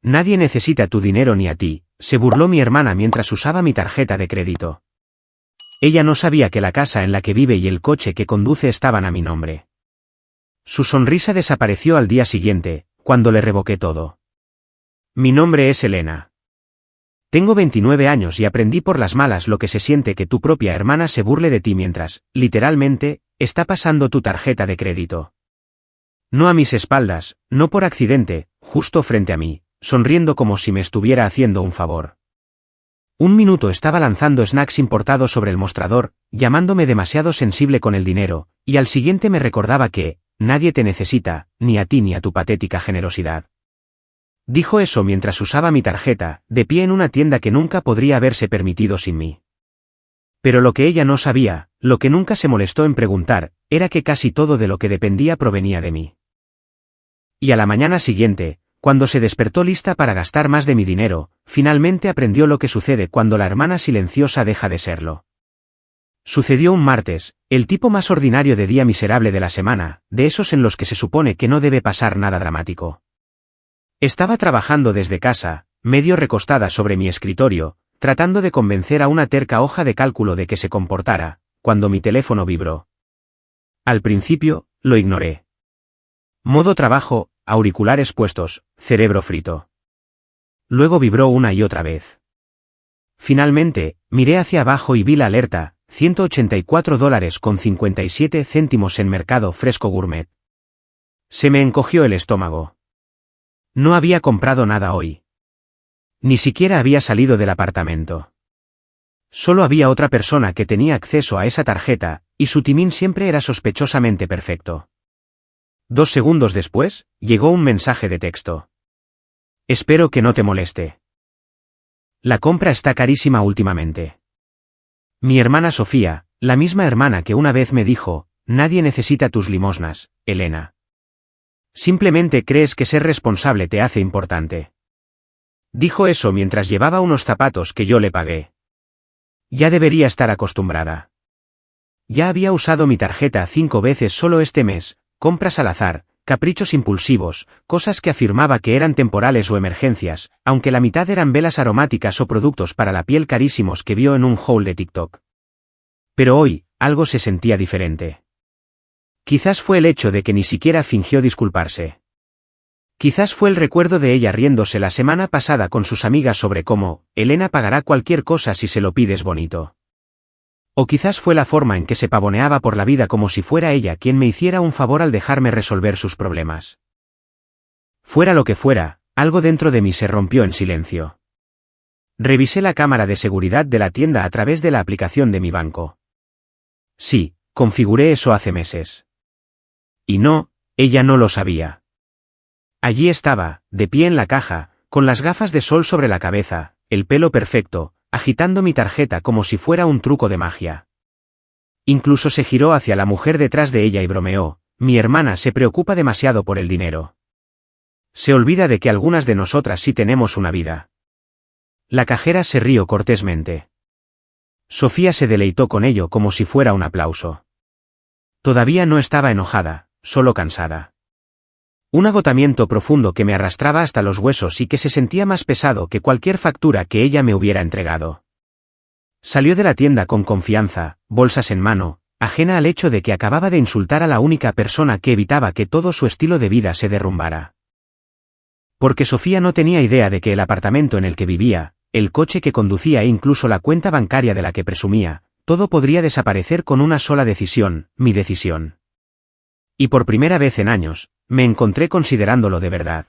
Nadie necesita tu dinero ni a ti, se burló mi hermana mientras usaba mi tarjeta de crédito. Ella no sabía que la casa en la que vive y el coche que conduce estaban a mi nombre. Su sonrisa desapareció al día siguiente, cuando le revoqué todo. Mi nombre es Elena. Tengo 29 años y aprendí por las malas lo que se siente que tu propia hermana se burle de ti mientras, literalmente, está pasando tu tarjeta de crédito. No a mis espaldas, no por accidente, justo frente a mí, sonriendo como si me estuviera haciendo un favor. Un minuto estaba lanzando snacks importados sobre el mostrador, llamándome demasiado sensible con el dinero, y al siguiente me recordaba que, nadie te necesita, ni a ti ni a tu patética generosidad. Dijo eso mientras usaba mi tarjeta, de pie en una tienda que nunca podría haberse permitido sin mí. Pero lo que ella no sabía, lo que nunca se molestó en preguntar, era que casi todo de lo que dependía provenía de mí. Y a la mañana siguiente, cuando se despertó lista para gastar más de mi dinero, finalmente aprendió lo que sucede cuando la hermana silenciosa deja de serlo. Sucedió un martes, el tipo más ordinario de día miserable de la semana, de esos en los que se supone que no debe pasar nada dramático. Estaba trabajando desde casa, medio recostada sobre mi escritorio, tratando de convencer a una terca hoja de cálculo de que se comportara, cuando mi teléfono vibró. Al principio, lo ignoré. Modo trabajo, auriculares puestos, cerebro frito. Luego vibró una y otra vez. Finalmente, miré hacia abajo y vi la alerta, $184.57 en Mercado Fresco Gourmet. Se me encogió el estómago. No había comprado nada hoy. Ni siquiera había salido del apartamento. Solo había otra persona que tenía acceso a esa tarjeta, y su timín siempre era sospechosamente perfecto. 2 segundos después, llegó un mensaje de texto. Espero que no te moleste. La compra está carísima últimamente. Mi hermana Sofía, la misma hermana que una vez me dijo, nadie necesita tus limosnas, Elena. Simplemente crees que ser responsable te hace importante. Dijo eso mientras llevaba unos zapatos que yo le pagué. Ya debería estar acostumbrada. Ya había usado mi tarjeta 5 veces solo este mes, compras al azar, caprichos impulsivos, cosas que afirmaba que eran temporales o emergencias, aunque la mitad eran velas aromáticas o productos para la piel carísimos que vio en un haul de TikTok. Pero hoy, algo se sentía diferente. Quizás fue el hecho de que ni siquiera fingió disculparse. Quizás fue el recuerdo de ella riéndose la semana pasada con sus amigas sobre cómo, Elena pagará cualquier cosa si se lo pides bonito. O quizás fue la forma en que se pavoneaba por la vida como si fuera ella quien me hiciera un favor al dejarme resolver sus problemas. Fuera lo que fuera, algo dentro de mí se rompió en silencio. Revisé la cámara de seguridad de la tienda a través de la aplicación de mi banco. Sí, configuré eso hace meses. Y no, ella no lo sabía. Allí estaba, de pie en la caja, con las gafas de sol sobre la cabeza, el pelo perfecto, agitando mi tarjeta como si fuera un truco de magia. Incluso se giró hacia la mujer detrás de ella y bromeó, mi hermana se preocupa demasiado por el dinero. Se olvida de que algunas de nosotras sí tenemos una vida. La cajera se rió cortésmente. Sofía se deleitó con ello como si fuera un aplauso. Todavía no estaba enojada, solo cansada. Un agotamiento profundo que me arrastraba hasta los huesos y que se sentía más pesado que cualquier factura que ella me hubiera entregado. Salió de la tienda con confianza, bolsas en mano, ajena al hecho de que acababa de insultar a la única persona que evitaba que todo su estilo de vida se derrumbara. Porque Sofía no tenía idea de que el apartamento en el que vivía, el coche que conducía e incluso la cuenta bancaria de la que presumía, todo podría desaparecer con una sola decisión, mi decisión. Y por primera vez en años, me encontré considerándolo de verdad.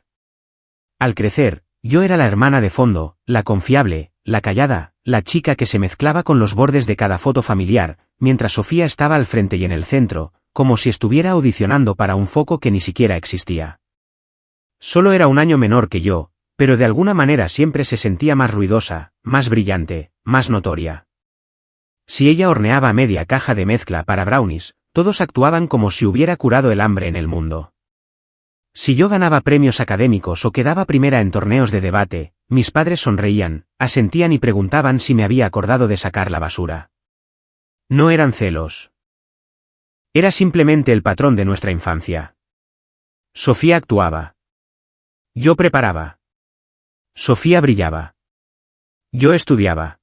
Al crecer, yo era la hermana de fondo, la confiable, la callada, la chica que se mezclaba con los bordes de cada foto familiar, mientras Sofía estaba al frente y en el centro, como si estuviera audicionando para un foco que ni siquiera existía. Solo era un año menor que yo, pero de alguna manera siempre se sentía más ruidosa, más brillante, más notoria. Si ella horneaba media caja de mezcla para brownies, todos actuaban como si hubiera curado el hambre en el mundo. Si yo ganaba premios académicos o quedaba primera en torneos de debate, mis padres sonreían, asentían y preguntaban si me había acordado de sacar la basura. No eran celos. Era simplemente el patrón de nuestra infancia. Sofía actuaba. Yo preparaba. Sofía brillaba. Yo estudiaba.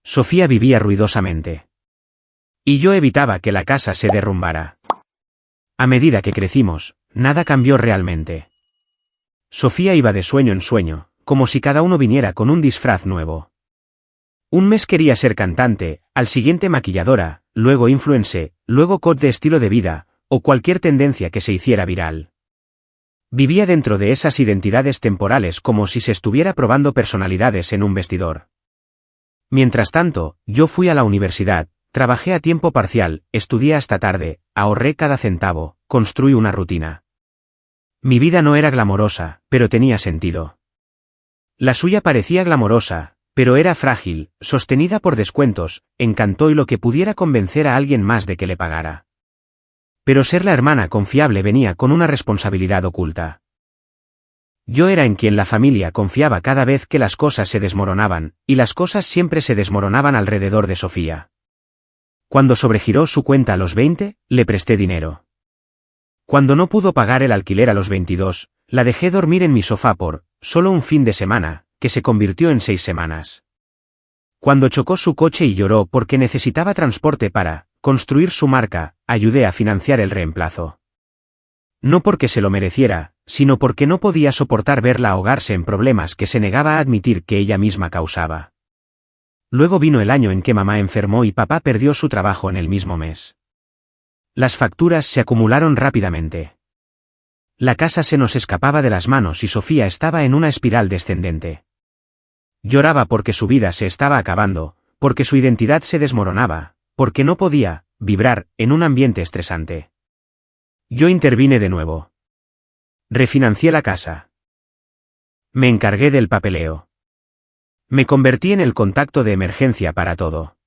Sofía vivía ruidosamente. Y yo evitaba que la casa se derrumbara. A medida que crecimos, nada cambió realmente. Sofía iba de sueño en sueño, como si cada uno viniera con un disfraz nuevo. Un mes quería ser cantante, al siguiente maquilladora, luego influencer, luego coach de estilo de vida, o cualquier tendencia que se hiciera viral. Vivía dentro de esas identidades temporales como si se estuviera probando personalidades en un vestidor. Mientras tanto, yo fui a la universidad, trabajé a tiempo parcial, estudié hasta tarde, ahorré cada centavo, construí una rutina. Mi vida no era glamorosa, pero tenía sentido. La suya parecía glamorosa, pero era frágil, sostenida por descuentos, encantó y lo que pudiera convencer a alguien más de que le pagara. Pero ser la hermana confiable venía con una responsabilidad oculta. Yo era en quien la familia confiaba cada vez que las cosas se desmoronaban, y las cosas siempre se desmoronaban alrededor de Sofía. Cuando sobregiró su cuenta a los 20, le presté dinero. Cuando no pudo pagar el alquiler a los 22, la dejé dormir en mi sofá por, solo un fin de semana, que se convirtió en 6 semanas. Cuando chocó su coche y lloró porque necesitaba transporte para construir su marca, ayudé a financiar el reemplazo. No porque se lo mereciera, sino porque no podía soportar verla ahogarse en problemas que se negaba a admitir que ella misma causaba. Luego vino el año en que mamá enfermó y papá perdió su trabajo en el mismo mes. Las facturas se acumularon rápidamente. La casa se nos escapaba de las manos y Sofía estaba en una espiral descendente. Lloraba porque su vida se estaba acabando, porque su identidad se desmoronaba, porque no podía vibrar en un ambiente estresante. Yo intervine de nuevo. Refinancié la casa. Me encargué del papeleo. Me convertí en el contacto de emergencia para todo.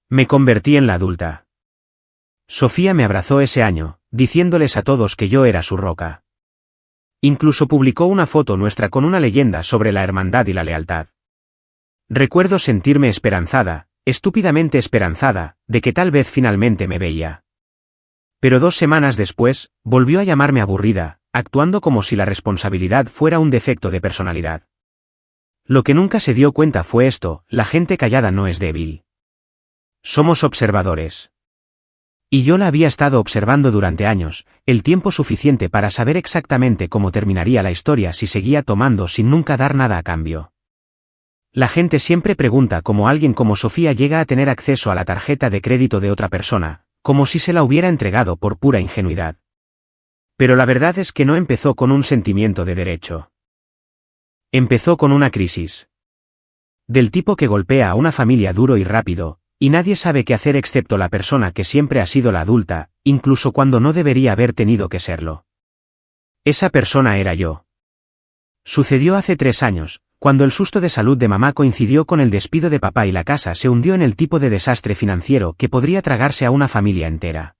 Me convertí en la adulta. Sofía me abrazó ese año, diciéndoles a todos que yo era su roca. Incluso publicó una foto nuestra con una leyenda sobre la hermandad y la lealtad. Recuerdo sentirme esperanzada, estúpidamente esperanzada, de que tal vez finalmente me veía. Pero 2 semanas después, volvió a llamarme aburrida, actuando como si la responsabilidad fuera un defecto de personalidad. Lo que nunca se dio cuenta fue esto: la gente callada no es débil. Somos observadores. Y yo la había estado observando durante años, el tiempo suficiente para saber exactamente cómo terminaría la historia si seguía tomando sin nunca dar nada a cambio. La gente siempre pregunta cómo alguien como Sofía llega a tener acceso a la tarjeta de crédito de otra persona, como si se la hubiera entregado por pura ingenuidad. Pero la verdad es que no empezó con un sentimiento de derecho. Empezó con una crisis. Del tipo que golpea a una familia duro y rápido, y nadie sabe qué hacer excepto la persona que siempre ha sido la adulta, incluso cuando no debería haber tenido que serlo. Esa persona era yo. Sucedió hace 3 años, cuando el susto de salud de mamá coincidió con el despido de papá y la casa se hundió en el tipo de desastre financiero que podría tragarse a una familia entera.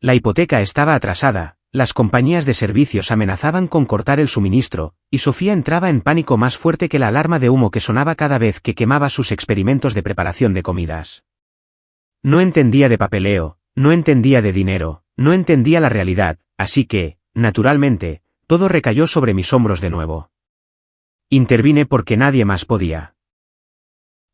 La hipoteca estaba atrasada, las compañías de servicios amenazaban con cortar el suministro, y Sofía entraba en pánico más fuerte que la alarma de humo que sonaba cada vez que quemaba sus experimentos de preparación de comidas. No entendía de papeleo, no entendía de dinero, no entendía la realidad, así que, naturalmente, todo recayó sobre mis hombros de nuevo. Intervine porque nadie más podía.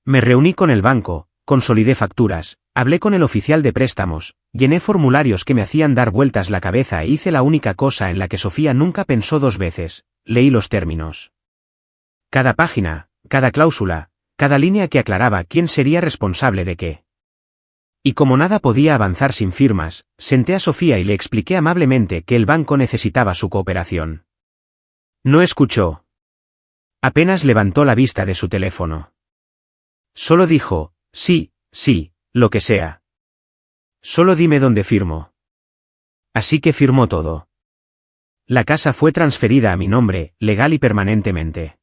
Me reuní con el banco, consolidé facturas, hablé con el oficial de préstamos, llené formularios que me hacían dar vueltas la cabeza e hice la única cosa en la que Sofía nunca pensó 2 veces, leí los términos. Cada página, cada cláusula, cada línea que aclaraba quién sería responsable de qué. Y como nada podía avanzar sin firmas, senté a Sofía y le expliqué amablemente que el banco necesitaba su cooperación. No escuchó. Apenas levantó la vista de su teléfono. Solo dijo, sí, lo que sea. Solo dime dónde firmo. Así que firmó todo. La casa fue transferida a mi nombre, legal y permanentemente.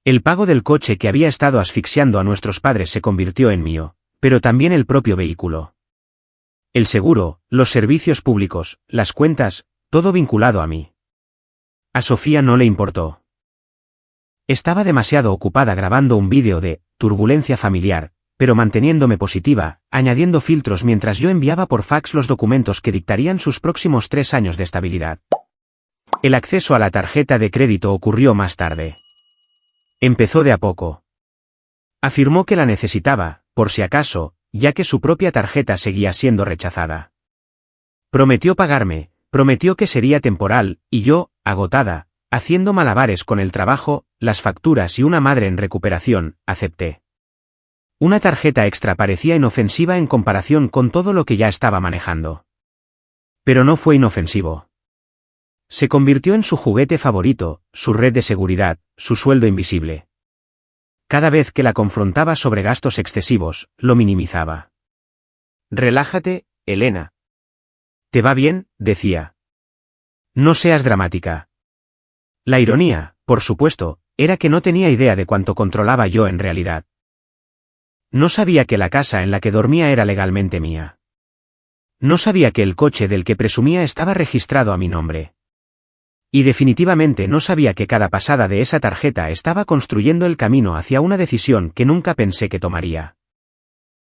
El pago del coche que había estado asfixiando a nuestros padres se convirtió en mío, pero también el propio vehículo. El seguro, los servicios públicos, las cuentas, todo vinculado a mí. A Sofía no le importó. Estaba demasiado ocupada grabando un vídeo de turbulencia familiar, pero manteniéndome positiva, añadiendo filtros mientras yo enviaba por fax los documentos que dictarían sus próximos 3 años de estabilidad. El acceso a la tarjeta de crédito ocurrió más tarde. Empezó de a poco. Afirmó que la necesitaba, por si acaso, ya que su propia tarjeta seguía siendo rechazada. Prometió pagarme, prometió que sería temporal, y yo, agotada, haciendo malabares con el trabajo, las facturas y una madre en recuperación, acepté. Una tarjeta extra parecía inofensiva en comparación con todo lo que ya estaba manejando. Pero no fue inofensivo. Se convirtió en su juguete favorito, su red de seguridad, su sueldo invisible. Cada vez que la confrontaba sobre gastos excesivos, lo minimizaba. «Relájate, Elena. ¿Te va bien?», decía. «No seas dramática». La ironía, por supuesto, era que no tenía idea de cuánto controlaba yo en realidad. No sabía que la casa en la que dormía era legalmente mía. No sabía que el coche del que presumía estaba registrado a mi nombre. Y definitivamente no sabía que cada pasada de esa tarjeta estaba construyendo el camino hacia una decisión que nunca pensé que tomaría.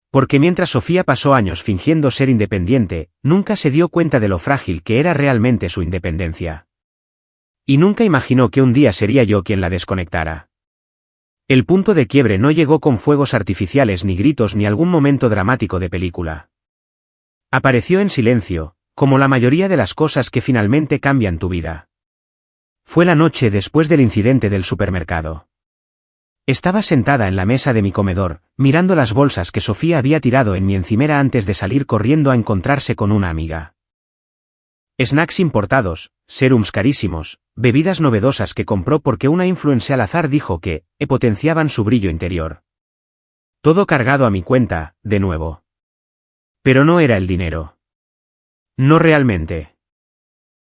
Porque mientras Sofía pasó años fingiendo ser independiente, nunca se dio cuenta de lo frágil que era realmente su independencia. Y nunca imaginó que un día sería yo quien la desconectara. El punto de quiebre no llegó con fuegos artificiales ni gritos ni algún momento dramático de película. Apareció en silencio, como la mayoría de las cosas que finalmente cambian tu vida. Fue la noche después del incidente del supermercado. Estaba sentada en la mesa de mi comedor, mirando las bolsas que Sofía había tirado en mi encimera antes de salir corriendo a encontrarse con una amiga. Snacks importados, serums carísimos, bebidas novedosas que compró porque una influencer al azar dijo que potenciaban su brillo interior. Todo cargado a mi cuenta, de nuevo. Pero no era el dinero. No realmente.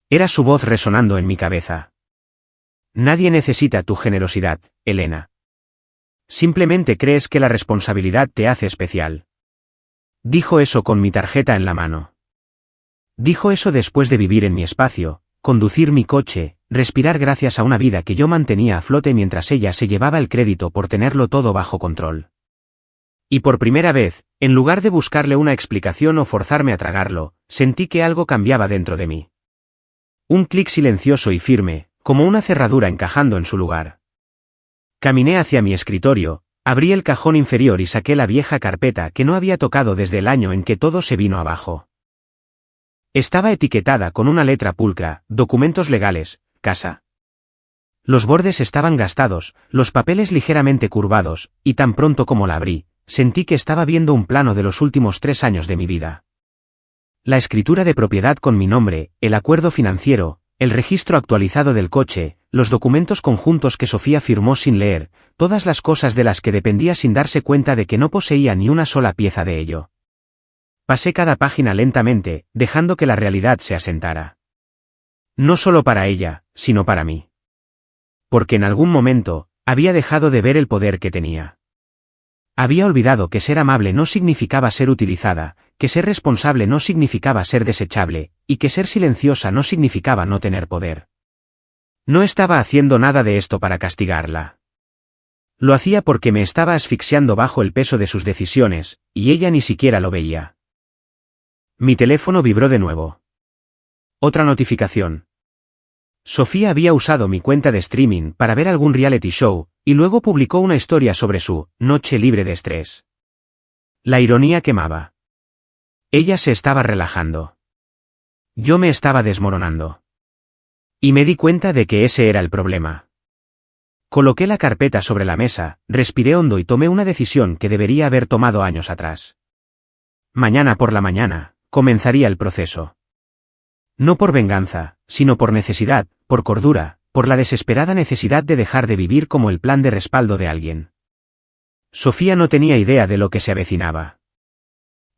Era su voz resonando en mi cabeza. Nadie necesita tu generosidad, Elena. Simplemente crees que la responsabilidad te hace especial. Dijo eso con mi tarjeta en la mano. Dijo eso después de vivir en mi espacio, conducir mi coche, respirar gracias a una vida que yo mantenía a flote mientras ella se llevaba el crédito por tenerlo todo bajo control. Y por primera vez, en lugar de buscarle una explicación o forzarme a tragarlo, sentí que algo cambiaba dentro de mí. Un clic silencioso y firme, como una cerradura encajando en su lugar. Caminé hacia mi escritorio, abrí el cajón inferior y saqué la vieja carpeta que no había tocado desde el año en que todo se vino abajo. Estaba etiquetada con una letra pulcra, documentos legales, casa. Los bordes estaban gastados, los papeles ligeramente curvados, y tan pronto como la abrí, sentí que estaba viendo un plano de los últimos 3 años de mi vida. La escritura de propiedad con mi nombre, el acuerdo financiero, el registro actualizado del coche, los documentos conjuntos que Sofía firmó sin leer, todas las cosas de las que dependía sin darse cuenta de que no poseía ni una sola pieza de ello. Pasé cada página lentamente, dejando que la realidad se asentara. No solo para ella, sino para mí. Porque en algún momento, había dejado de ver el poder que tenía. Había olvidado que ser amable no significaba ser utilizada, que ser responsable no significaba ser desechable, y que ser silenciosa no significaba no tener poder. No estaba haciendo nada de esto para castigarla. Lo hacía porque me estaba asfixiando bajo el peso de sus decisiones, y ella ni siquiera lo veía. Mi teléfono vibró de nuevo. Otra notificación. Sofía había usado mi cuenta de streaming para ver algún reality show, y luego publicó una historia sobre su noche libre de estrés. La ironía quemaba. Ella se estaba relajando. Yo me estaba desmoronando. Y me di cuenta de que ese era el problema. Coloqué la carpeta sobre la mesa, respiré hondo y tomé una decisión que debería haber tomado años atrás. Mañana por la mañana, comenzaría el proceso. No por venganza, sino por necesidad, por cordura, por la desesperada necesidad de dejar de vivir como el plan de respaldo de alguien. Sofía no tenía idea de lo que se avecinaba.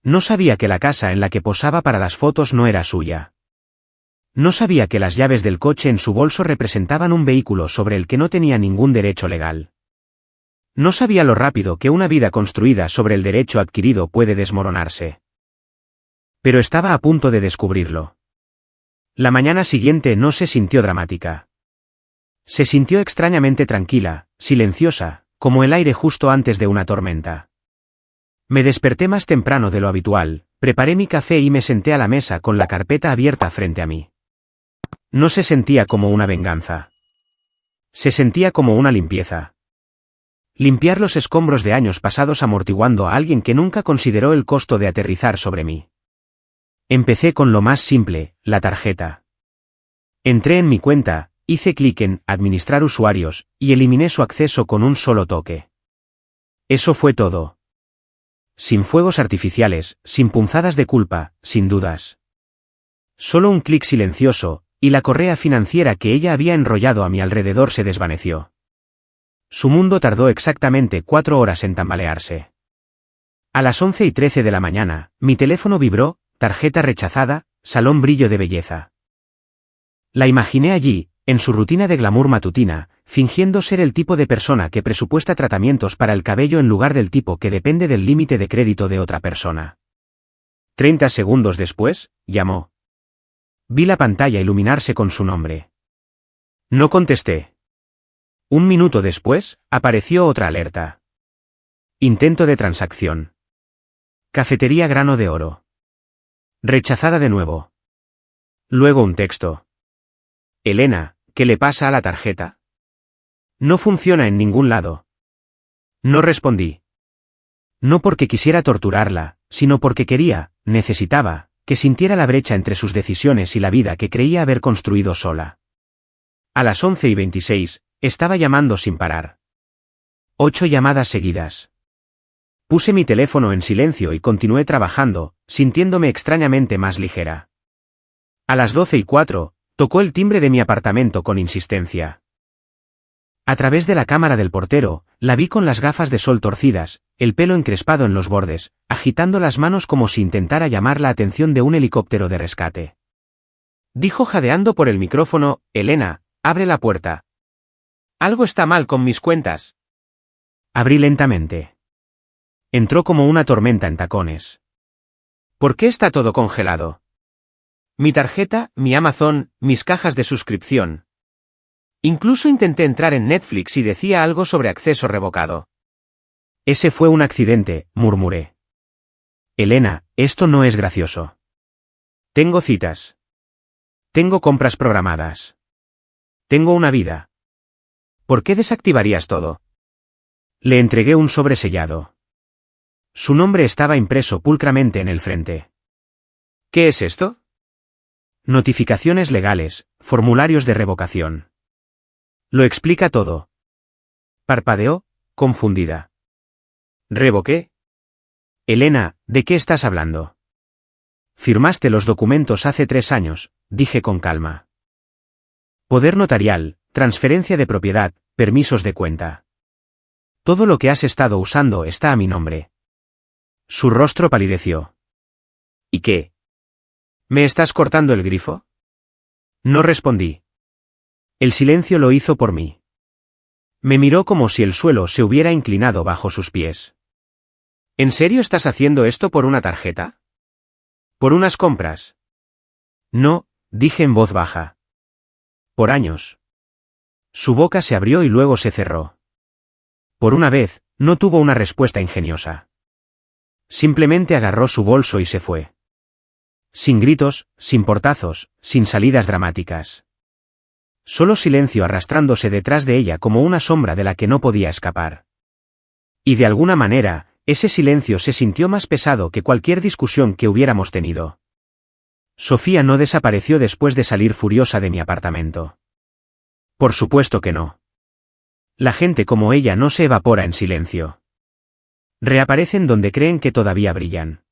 No sabía que la casa en la que posaba para las fotos no era suya. No sabía que las llaves del coche en su bolso representaban un vehículo sobre el que no tenía ningún derecho legal. No sabía lo rápido que una vida construida sobre el derecho adquirido puede desmoronarse. Pero estaba a punto de descubrirlo. La mañana siguiente no se sintió dramática. Se sintió extrañamente tranquila, silenciosa, como el aire justo antes de una tormenta. Me desperté más temprano de lo habitual, preparé mi café y me senté a la mesa con la carpeta abierta frente a mí. No se sentía como una venganza. Se sentía como una limpieza. Limpiar los escombros de años pasados amortiguando a alguien que nunca consideró el costo de aterrizar sobre mí. Empecé con lo más simple, la tarjeta. Entré en mi cuenta, hice clic en «Administrar usuarios» y eliminé su acceso con un solo toque. Eso fue todo. Sin fuegos artificiales, sin punzadas de culpa, sin dudas. Solo un clic silencioso, y la correa financiera que ella había enrollado a mi alrededor se desvaneció. Su mundo tardó exactamente 4 horas en tambalearse. A las 11:13 de la mañana, mi teléfono vibró, tarjeta rechazada, salón brillo de belleza. La imaginé allí, en su rutina de glamour matutina, fingiendo ser el tipo de persona que presupuesta tratamientos para el cabello en lugar del tipo que depende del límite de crédito de otra persona. 30 segundos después, llamó. Vi la pantalla iluminarse con su nombre. No contesté. 1 minuto después, apareció otra alerta. Intento de transacción. Cafetería Grano de Oro. Rechazada de nuevo. Luego un texto. Elena, ¿qué le pasa a la tarjeta? No funciona en ningún lado. No respondí. No porque quisiera torturarla, sino porque necesitaba, que sintiera la brecha entre sus decisiones y la vida que creía haber construido sola. A las 11:26, estaba llamando sin parar. 8 llamadas seguidas. Puse mi teléfono en silencio y continué trabajando, sintiéndome extrañamente más ligera. A las 12:04, tocó el timbre de mi apartamento con insistencia. A través de la cámara del portero, la vi con las gafas de sol torcidas, el pelo encrespado en los bordes, agitando las manos como si intentara llamar la atención de un helicóptero de rescate. Dijo jadeando por el micrófono, Elena, abre la puerta. Algo está mal con mis cuentas. Abrí lentamente. Entró como una tormenta en tacones. ¿Por qué está todo congelado? Mi tarjeta, mi Amazon, mis cajas de suscripción. Incluso intenté entrar en Netflix y decía algo sobre acceso revocado. Ese fue un accidente, murmuré. Elena, esto no es gracioso. Tengo citas. Tengo compras programadas. Tengo una vida. ¿Por qué desactivarías todo? Le entregué un sobre sellado. Su nombre estaba impreso pulcramente en el frente. ¿Qué es esto? Notificaciones legales, formularios de revocación. Lo explica todo. Parpadeó, confundida. ¿Revoqué? Elena, ¿de qué estás hablando? Firmaste los documentos hace 3 años, dije con calma. Poder notarial, transferencia de propiedad, permisos de cuenta. Todo lo que has estado usando está a mi nombre. Su rostro palideció. ¿Y qué? ¿Me estás cortando el grifo? No respondí. El silencio lo hizo por mí. Me miró como si el suelo se hubiera inclinado bajo sus pies. ¿En serio estás haciendo esto por una tarjeta? ¿Por unas compras? No, dije en voz baja. Por años. Su boca se abrió y luego se cerró. Por una vez, no tuvo una respuesta ingeniosa. Simplemente agarró su bolso y se fue. Sin gritos, sin portazos, sin salidas dramáticas. Solo silencio arrastrándose detrás de ella como una sombra de la que no podía escapar. Y de alguna manera, ese silencio se sintió más pesado que cualquier discusión que hubiéramos tenido. Sofía no desapareció después de salir furiosa de mi apartamento. Por supuesto que no. La gente como ella no se evapora en silencio. Reaparecen donde creen que todavía brillan.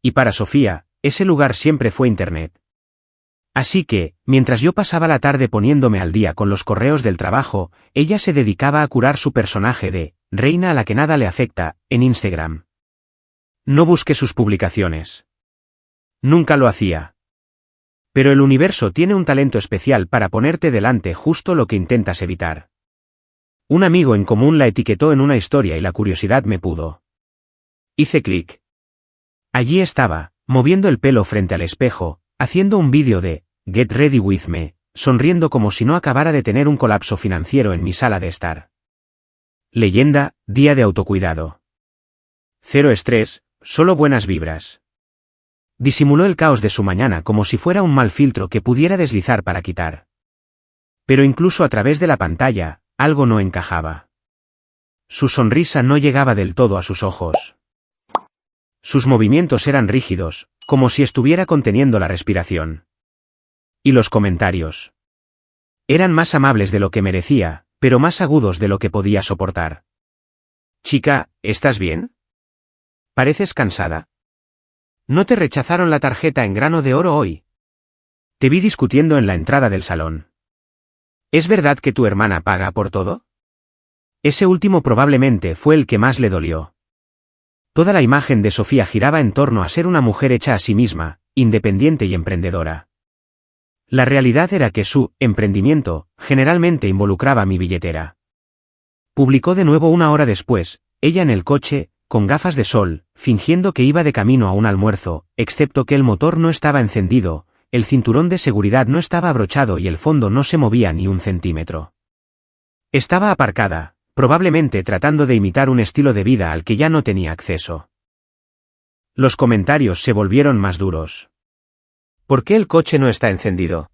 Y para Sofía, ese lugar siempre fue Internet. Así que, mientras yo pasaba la tarde poniéndome al día con los correos del trabajo, ella se dedicaba a curar su personaje de reina a la que nada le afecta, en Instagram. No busqué sus publicaciones. Nunca lo hacía. Pero el universo tiene un talento especial para ponerte delante justo lo que intentas evitar. Un amigo en común la etiquetó en una historia y la curiosidad me pudo. Hice clic. Allí estaba, moviendo el pelo frente al espejo, haciendo un vídeo de Get Ready With Me, sonriendo como si no acabara de tener un colapso financiero en mi sala de estar. Leyenda, día de autocuidado. 0 estrés, solo buenas vibras. Disimuló el caos de su mañana como si fuera un mal filtro que pudiera deslizar para quitar. Pero incluso a través de la pantalla, algo no encajaba. su sonrisa no llegaba del todo a sus ojos. Sus movimientos eran rígidos, como si estuviera conteniendo la respiración. Y los comentarios. Eran más amables de lo que merecía, pero más agudos de lo que podía soportar. Chica, ¿estás bien? Pareces cansada. ¿No te rechazaron la tarjeta en grano de oro hoy? Te vi discutiendo en la entrada del salón. ¿Es verdad que tu hermana paga por todo? Ese último probablemente fue el que más le dolió. Toda la imagen de Sofía giraba en torno a ser una mujer hecha a sí misma, independiente y emprendedora. La realidad era que su emprendimiento generalmente involucraba mi billetera. Publicó de nuevo una hora después, ella en el coche, con gafas de sol, fingiendo que iba de camino a un almuerzo, excepto que el motor no estaba encendido, el cinturón de seguridad no estaba abrochado y el fondo no se movía ni un centímetro. Estaba aparcada, probablemente tratando de imitar un estilo de vida al que ya no tenía acceso. Los comentarios se volvieron más duros. ¿Por qué el coche no está encendido?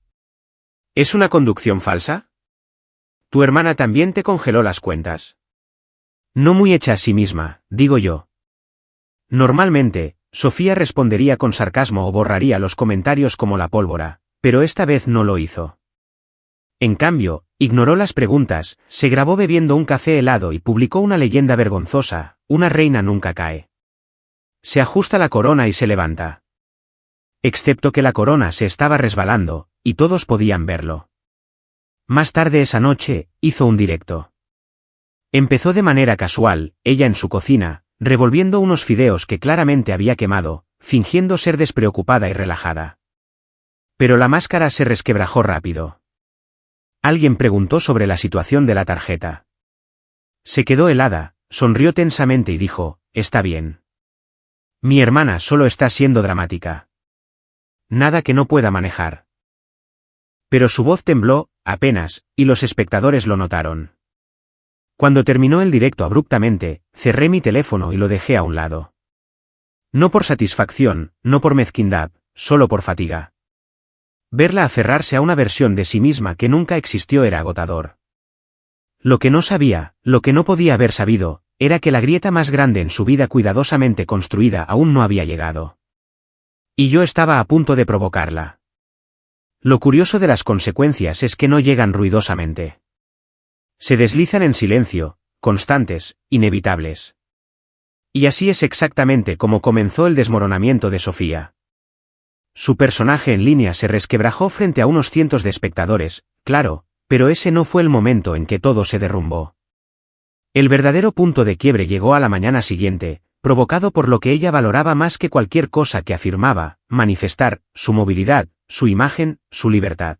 ¿Es una conducción falsa? Tu hermana también te congeló las cuentas. No muy hecha a sí misma, digo yo. Normalmente, Sofía respondería con sarcasmo o borraría los comentarios como la pólvora, pero esta vez no lo hizo. En cambio, ignoró las preguntas, se grabó bebiendo un café helado y publicó una leyenda vergonzosa: una reina nunca cae. Se ajusta la corona y se levanta. Excepto que la corona se estaba resbalando, y todos podían verlo. Más tarde esa noche, hizo un directo. Empezó de manera casual, ella en su cocina, revolviendo unos fideos que claramente había quemado, fingiendo ser despreocupada y relajada. Pero la máscara se resquebrajó rápido. Alguien preguntó sobre la situación de la tarjeta. Se quedó helada, sonrió tensamente y dijo: «Está bien. Mi hermana solo está siendo dramática. Nada que no pueda manejar». Pero su voz tembló, apenas, y los espectadores lo notaron. Cuando terminó el directo abruptamente, cerré mi teléfono y lo dejé a un lado. No por satisfacción, no por mezquindad, solo por fatiga. Verla aferrarse a una versión de sí misma que nunca existió era agotador. Lo que no sabía, lo que no podía haber sabido, era que la grieta más grande en su vida cuidadosamente construida aún no había llegado. Y yo estaba a punto de provocarla. Lo curioso de las consecuencias es que no llegan ruidosamente. Se deslizan en silencio, constantes, inevitables. Y así es exactamente como comenzó el desmoronamiento de Sofía. Su personaje en línea se resquebrajó frente a unos cientos de espectadores, claro, pero ese no fue el momento en que todo se derrumbó. El verdadero punto de quiebre llegó a la mañana siguiente, provocado por lo que ella valoraba más que cualquier cosa que afirmaba: manifestar su movilidad, su imagen, su libertad.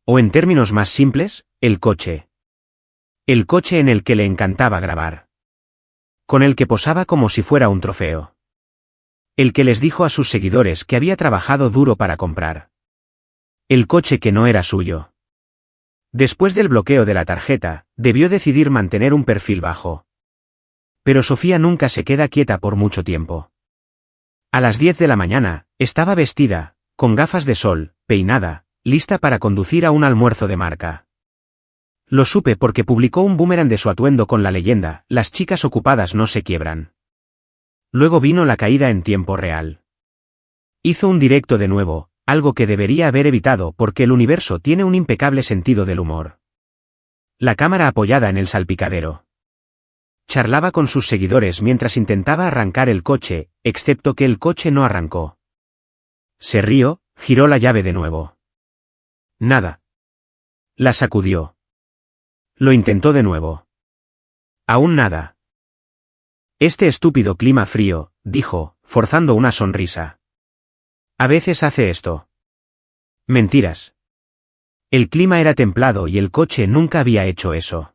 O en términos más simples, el coche. El coche en el que le encantaba grabar. Con el que posaba como si fuera un trofeo. El que les dijo a sus seguidores que había trabajado duro para comprar. El coche que no era suyo. Después del bloqueo de la tarjeta, debió decidir mantener un perfil bajo. Pero Sofía nunca se queda quieta por mucho tiempo. A las 10 de la mañana, estaba vestida, con gafas de sol, peinada, lista para conducir a un almuerzo de marca. Lo supe porque publicó un boomerang de su atuendo con la leyenda: «Las chicas ocupadas no se quiebran». Luego vino la caída en tiempo real. Hizo un directo de nuevo, algo que debería haber evitado porque el universo tiene un impecable sentido del humor. La cámara apoyada en el salpicadero. Charlaba con sus seguidores mientras intentaba arrancar el coche, excepto que el coche no arrancó. Se rió, giró la llave de nuevo. Nada. La sacudió. Lo intentó de nuevo. Aún nada. Este estúpido clima frío, dijo, forzando una sonrisa. A veces hace esto. Mentiras. El clima era templado y el coche nunca había hecho eso.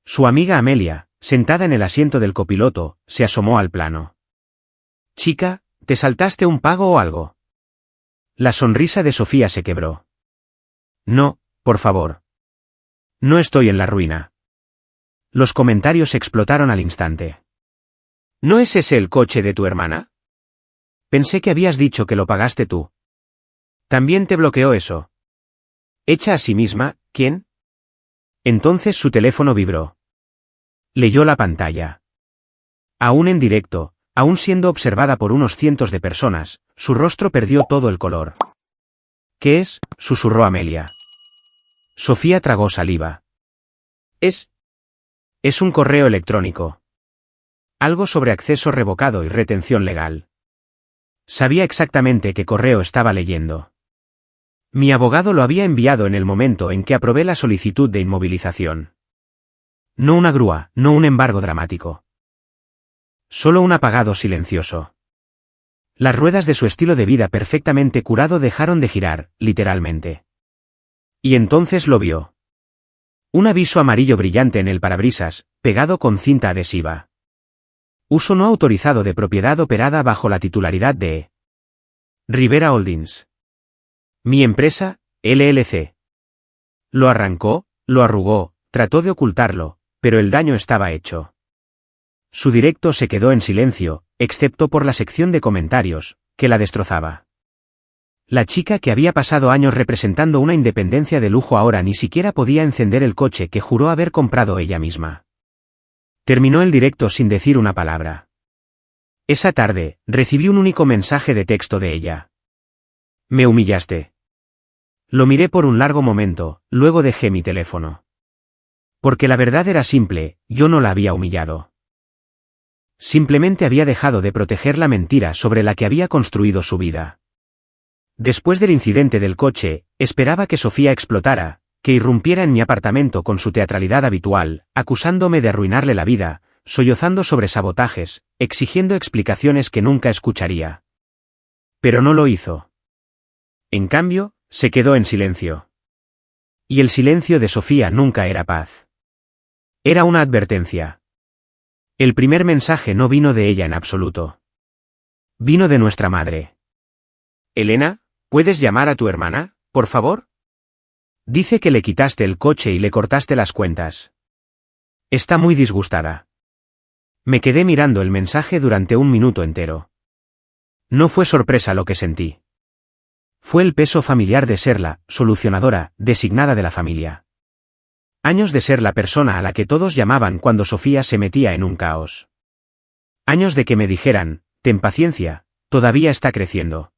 Su amiga Amelia, sentada en el asiento del copiloto, se asomó al plano. Chica, ¿te saltaste un pago o algo? La sonrisa de Sofía se quebró. No, por favor. No estoy en la ruina. Los comentarios explotaron al instante. ¿No es ese el coche de tu hermana? Pensé que habías dicho que lo pagaste tú. También te bloqueó eso. ¿Hecha a sí misma, quién? Entonces su teléfono vibró. Leyó la pantalla. Aún en directo, aún siendo observada por unos cientos de personas, su rostro perdió todo el color. ¿Qué es?, susurró Amelia. Sofía tragó saliva. Es un correo electrónico. Algo sobre acceso revocado y retención legal. Sabía exactamente qué correo estaba leyendo. Mi abogado lo había enviado en el momento en que aprobé la solicitud de inmovilización. No una grúa, no un embargo dramático. Solo un apagado silencioso. Las ruedas de su estilo de vida perfectamente curado dejaron de girar, literalmente. Y entonces lo vio. Un aviso amarillo brillante en el parabrisas, pegado con cinta adhesiva. Uso no autorizado de propiedad operada bajo la titularidad de Rivera Holdings. Mi empresa, LLC. Lo arrancó, lo arrugó, trató de ocultarlo, pero el daño estaba hecho. Su directo se quedó en silencio, excepto por la sección de comentarios, que la destrozaba. La chica que había pasado años representando una independencia de lujo ahora ni siquiera podía encender el coche que juró haber comprado ella misma. Terminó el directo sin decir una palabra. Esa tarde, recibí un único mensaje de texto de ella. Me humillaste. Lo miré por un largo momento, luego dejé mi teléfono. Porque la verdad era simple, yo no la había humillado. Simplemente había dejado de proteger la mentira sobre la que había construido su vida. Después del incidente del coche, esperaba que Sofía explotara, que irrumpiera en mi apartamento con su teatralidad habitual, acusándome de arruinarle la vida, sollozando sobre sabotajes, exigiendo explicaciones que nunca escucharía. Pero no lo hizo. En cambio, se quedó en silencio. Y el silencio de Sofía nunca era paz. Era una advertencia. El primer mensaje no vino de ella en absoluto. Vino de nuestra madre. Elena, ¿puedes llamar a tu hermana, por favor? Dice que le quitaste el coche y le cortaste las cuentas. Está muy disgustada. Me quedé mirando el mensaje durante un minuto entero. No fue sorpresa lo que sentí. Fue el peso familiar de ser la solucionadora designada de la familia. Años de ser la persona a la que todos llamaban cuando Sofía se metía en un caos. Años de que me dijeran, ten paciencia, todavía está creciendo.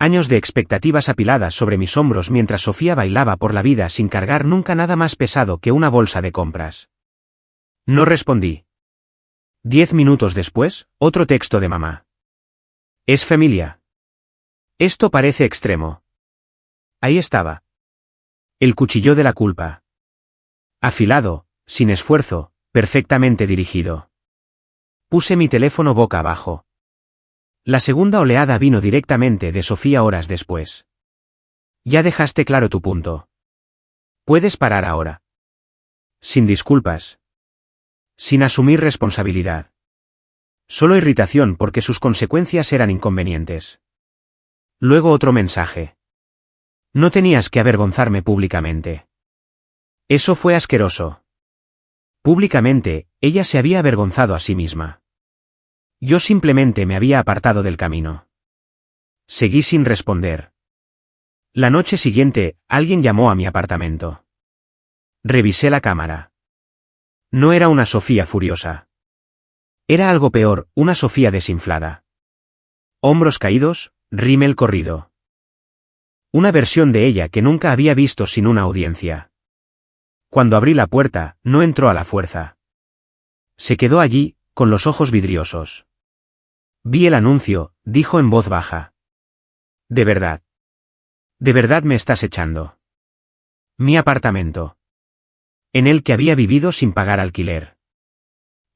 Años de expectativas apiladas sobre mis hombros mientras Sofía bailaba por la vida sin cargar nunca nada más pesado que una bolsa de compras. No respondí. 10 minutos después, otro texto de mamá. Es familia. Esto parece extremo. Ahí estaba. El cuchillo de la culpa. Afilado, sin esfuerzo, perfectamente dirigido. Puse mi teléfono boca abajo. La segunda oleada vino directamente de Sofía horas después. Ya dejaste claro tu punto. Puedes parar ahora. Sin disculpas. Sin asumir responsabilidad. Solo irritación porque sus consecuencias eran inconvenientes. Luego otro mensaje. No tenías que avergonzarme públicamente. Eso fue asqueroso. Públicamente, ella se había avergonzado a sí misma. Yo simplemente me había apartado del camino. Seguí sin responder. La noche siguiente, alguien llamó a mi apartamento. Revisé la cámara. No era una Sofía furiosa. Era algo peor, una Sofía desinflada. Hombros caídos, rímel corrido. Una versión de ella que nunca había visto sin una audiencia. Cuando abrí la puerta, no entró a la fuerza. Se quedó allí, con los ojos vidriosos. Vi el anuncio, dijo en voz baja. ¿De verdad? ¿De verdad me estás echando? Mi apartamento. En el que había vivido sin pagar alquiler.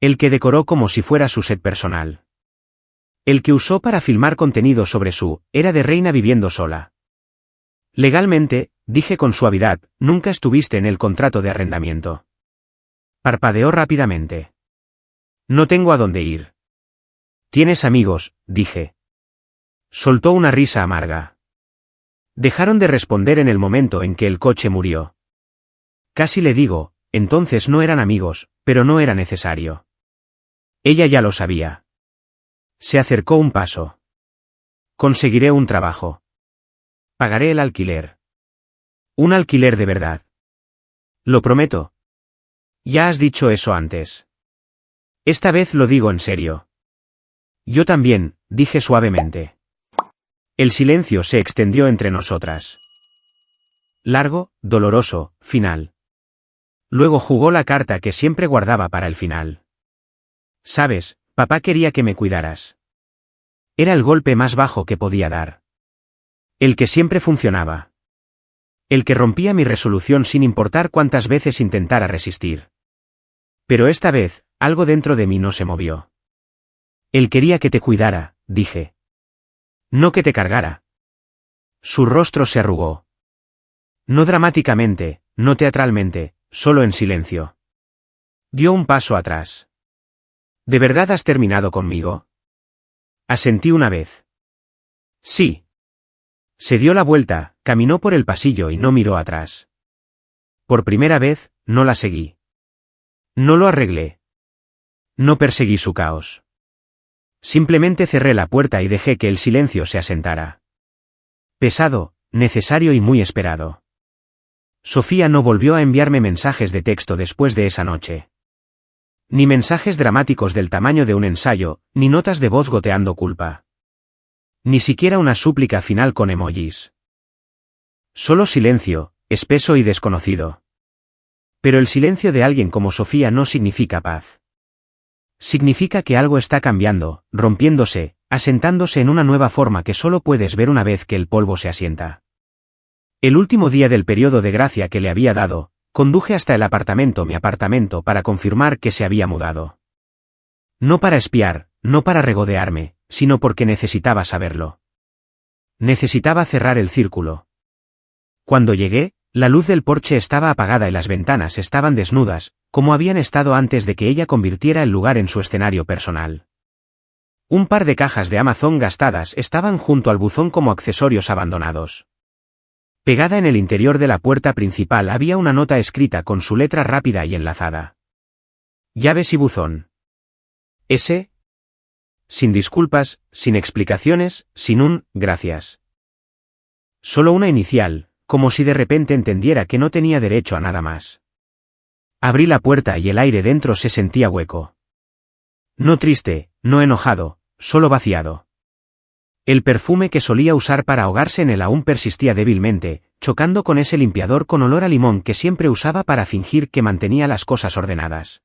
El que decoró como si fuera su set personal. El que usó para filmar contenido sobre su era de reina viviendo sola. Legalmente, dije con suavidad, nunca estuviste en el contrato de arrendamiento. Parpadeó rápidamente. No tengo a dónde ir. Tienes amigos, dije. Soltó una risa amarga. Dejaron de responder en el momento en que el coche murió. Casi le digo, entonces no eran amigos, pero no era necesario. Ella ya lo sabía. Se acercó un paso. Conseguiré un trabajo. Pagaré el alquiler. Un alquiler de verdad. Lo prometo. Ya has dicho eso antes. Esta vez lo digo en serio. Yo también, dije suavemente. El silencio se extendió entre nosotras. Largo, doloroso, final. Luego jugó la carta que siempre guardaba para el final. Sabes, papá quería que me cuidaras. Era el golpe más bajo que podía dar. El que siempre funcionaba. El que rompía mi resolución sin importar cuántas veces intentara resistir. Pero esta vez, algo dentro de mí no se movió. Él quería que te cuidara, dije. No que te cargara. Su rostro se arrugó. No dramáticamente, no teatralmente, solo en silencio. Dio un paso atrás. ¿De verdad has terminado conmigo? Asentí una vez. Sí. Se dio la vuelta, caminó por el pasillo y no miró atrás. Por primera vez, no la seguí. No lo arreglé. No perseguí su caos. Simplemente cerré la puerta y dejé que el silencio se asentara. Pesado, necesario y muy esperado. Sofía no volvió a enviarme mensajes de texto después de esa noche. Ni mensajes dramáticos del tamaño de un ensayo, ni notas de voz goteando culpa. Ni siquiera una súplica final con emojis. Solo silencio, espeso y desconocido. Pero el silencio de alguien como Sofía no significa paz. Significa que algo está cambiando, rompiéndose, asentándose en una nueva forma que solo puedes ver una vez que el polvo se asienta. El último día del periodo de gracia que le había dado, conduje hasta el apartamento, mi apartamento, para confirmar que se había mudado. No para espiar, no para regodearme, sino porque necesitaba saberlo. Necesitaba cerrar el círculo. Cuando llegué, la luz del porche estaba apagada y las ventanas estaban desnudas, como habían estado antes de que ella convirtiera el lugar en su escenario personal. Un par de cajas de Amazon gastadas estaban junto al buzón como accesorios abandonados. Pegada en el interior de la puerta principal había una nota escrita con su letra rápida y enlazada. Llaves y buzón. S. Sin disculpas, sin explicaciones, sin un gracias. Solo una inicial, como si de repente entendiera que no tenía derecho a nada más. Abrí la puerta y el aire dentro se sentía hueco. No triste, no enojado, solo vaciado. El perfume que solía usar para ahogarse en él aún persistía débilmente, chocando con ese limpiador con olor a limón que siempre usaba para fingir que mantenía las cosas ordenadas.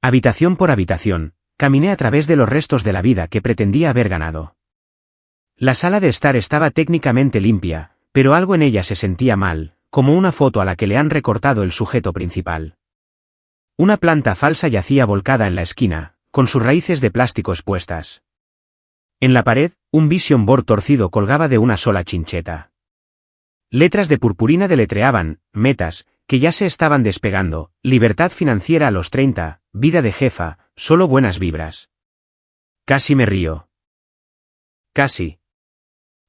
Habitación por habitación, caminé a través de los restos de la vida que pretendía haber ganado. La sala de estar estaba técnicamente limpia, pero algo en ella se sentía mal, como una foto a la que le han recortado el sujeto principal. Una planta falsa yacía volcada en la esquina, con sus raíces de plástico expuestas. En la pared, un vision board torcido colgaba de una sola chincheta. Letras de purpurina deletreaban, metas, que ya se estaban despegando, libertad financiera a los 30, vida de jefa, solo buenas vibras. Casi me río. Casi.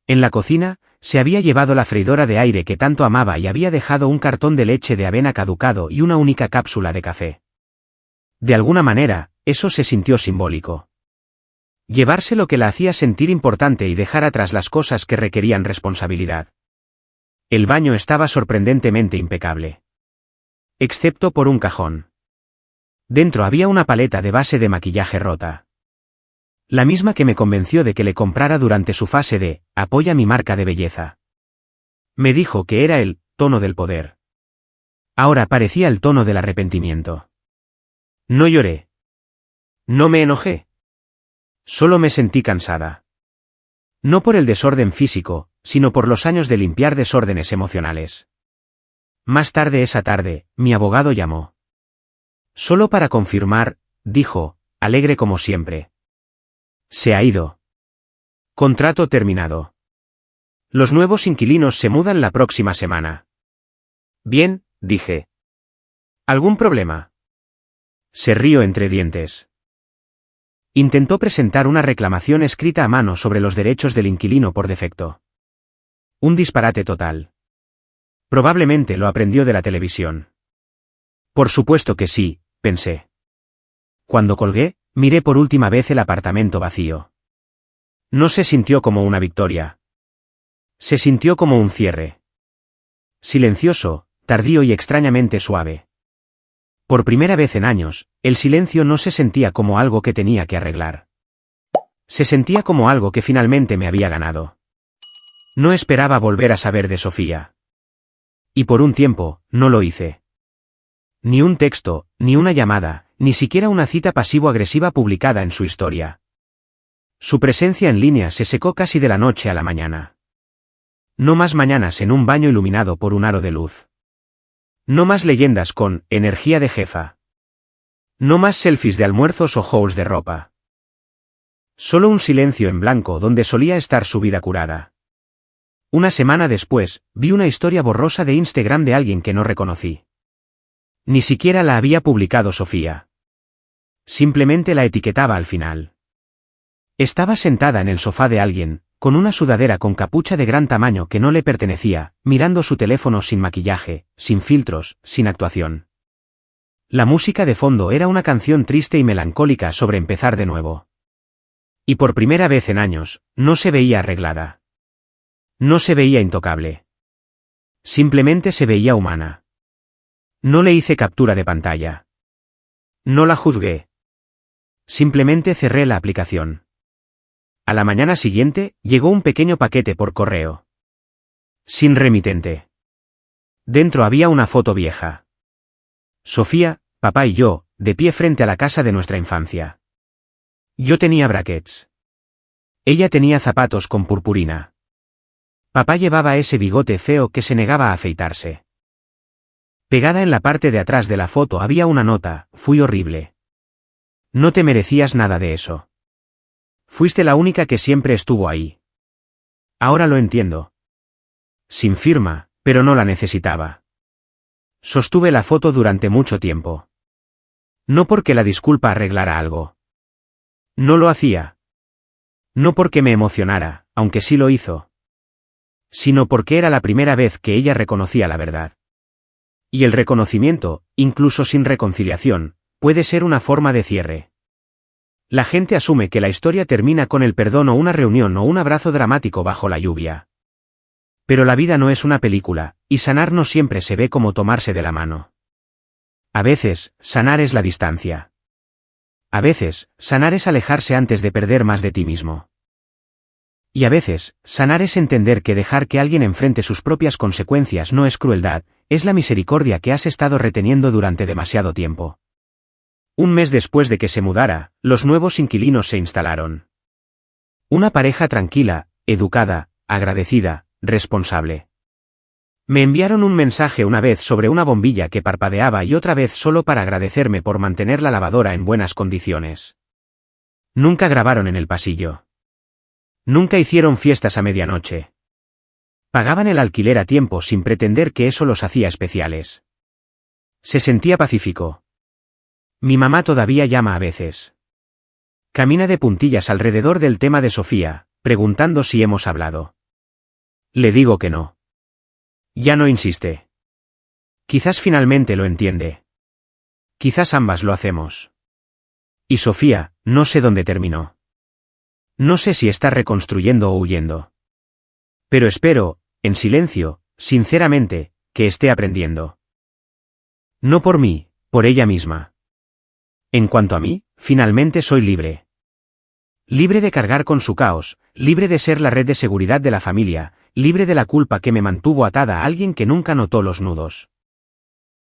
En la cocina, se había llevado la freidora de aire que tanto amaba y había dejado un cartón de leche de avena caducado y una única cápsula de café. De alguna manera, eso se sintió simbólico. Llevarse lo que la hacía sentir importante y dejar atrás las cosas que requerían responsabilidad. El baño estaba sorprendentemente impecable. Excepto por un cajón. Dentro había una paleta de base de maquillaje rota. La misma que me convenció de que le comprara durante su fase de apoya mi marca de belleza. Me dijo que era el tono del poder. Ahora parecía el tono del arrepentimiento. No lloré. No me enojé. Solo me sentí cansada. No por el desorden físico, sino por los años de limpiar desórdenes emocionales. Más tarde esa tarde, mi abogado llamó. Solo para confirmar, dijo, alegre como siempre. Se ha ido. Contrato terminado. Los nuevos inquilinos se mudan la próxima semana. Bien, dije. ¿Algún problema? Se rió entre dientes. Intentó presentar una reclamación escrita a mano sobre los derechos del inquilino por defecto. Un disparate total. Probablemente lo aprendió de la televisión. Por supuesto que sí, pensé. Cuando colgué, miré por última vez el apartamento vacío. No se sintió como una victoria. Se sintió como un cierre. Silencioso, tardío y extrañamente suave. Por primera vez en años, el silencio no se sentía como algo que tenía que arreglar. Se sentía como algo que finalmente me había ganado. No esperaba volver a saber de Sofía. Y por un tiempo, no lo hice. Ni un texto, ni una llamada, ni siquiera una cita pasivo-agresiva publicada en su historia. Su presencia en línea se secó casi de la noche a la mañana. No más mañanas en un baño iluminado por un aro de luz. No más leyendas con energía de jefa. No más selfies de almuerzos o hauls de ropa. Solo un silencio en blanco donde solía estar su vida curada. Una semana después, vi una historia borrosa de Instagram de alguien que no reconocí. Ni siquiera la había publicado Sofía. Simplemente la etiquetaba al final. Estaba sentada en el sofá de alguien, con una sudadera con capucha de gran tamaño que no le pertenecía, mirando su teléfono sin maquillaje, sin filtros, sin actuación. La música de fondo era una canción triste y melancólica sobre empezar de nuevo. Y por primera vez en años, no se veía arreglada. No se veía intocable. Simplemente se veía humana. No le hice captura de pantalla. No la juzgué. Simplemente cerré la aplicación. A la mañana siguiente, llegó un pequeño paquete por correo. Sin remitente. Dentro había una foto vieja. Sofía, papá y yo, de pie frente a la casa de nuestra infancia. Yo tenía brackets. Ella tenía zapatos con purpurina. Papá llevaba ese bigote feo que se negaba a afeitarse. Pegada en la parte de atrás de la foto había una nota: fui horrible. No te merecías nada de eso. Fuiste la única que siempre estuvo ahí. Ahora lo entiendo. Sin firma, pero no la necesitaba. Sostuve la foto durante mucho tiempo. No porque la disculpa arreglara algo. No lo hacía. No porque me emocionara, aunque sí lo hizo. Sino porque era la primera vez que ella reconocía la verdad. Y el reconocimiento, incluso sin reconciliación, puede ser una forma de cierre. La gente asume que la historia termina con el perdón o una reunión o un abrazo dramático bajo la lluvia. Pero la vida no es una película, y sanar no siempre se ve como tomarse de la mano. A veces, sanar es la distancia. A veces, sanar es alejarse antes de perder más de ti mismo. Y a veces, sanar es entender que dejar que alguien enfrente sus propias consecuencias no es crueldad, es la misericordia que has estado reteniendo durante demasiado tiempo. Un mes después de que se mudara, los nuevos inquilinos se instalaron. Una pareja tranquila, educada, agradecida, responsable. Me enviaron un mensaje una vez sobre una bombilla que parpadeaba y otra vez solo para agradecerme por mantener la lavadora en buenas condiciones. Nunca grabaron en el pasillo. Nunca hicieron fiestas a medianoche. Pagaban el alquiler a tiempo sin pretender que eso los hacía especiales. Se sentía pacífico. Mi mamá todavía llama a veces. Camina de puntillas alrededor del tema de Sofía, preguntando si hemos hablado. Le digo que no. Ya no insiste. Quizás finalmente lo entiende. Quizás ambas lo hacemos. Y Sofía, no sé dónde terminó. No sé si está reconstruyendo o huyendo. Pero espero, en silencio, sinceramente, que esté aprendiendo. No por mí, por ella misma. En cuanto a mí, finalmente soy libre. Libre de cargar con su caos, libre de ser la red de seguridad de la familia, libre de la culpa que me mantuvo atada a alguien que nunca notó los nudos.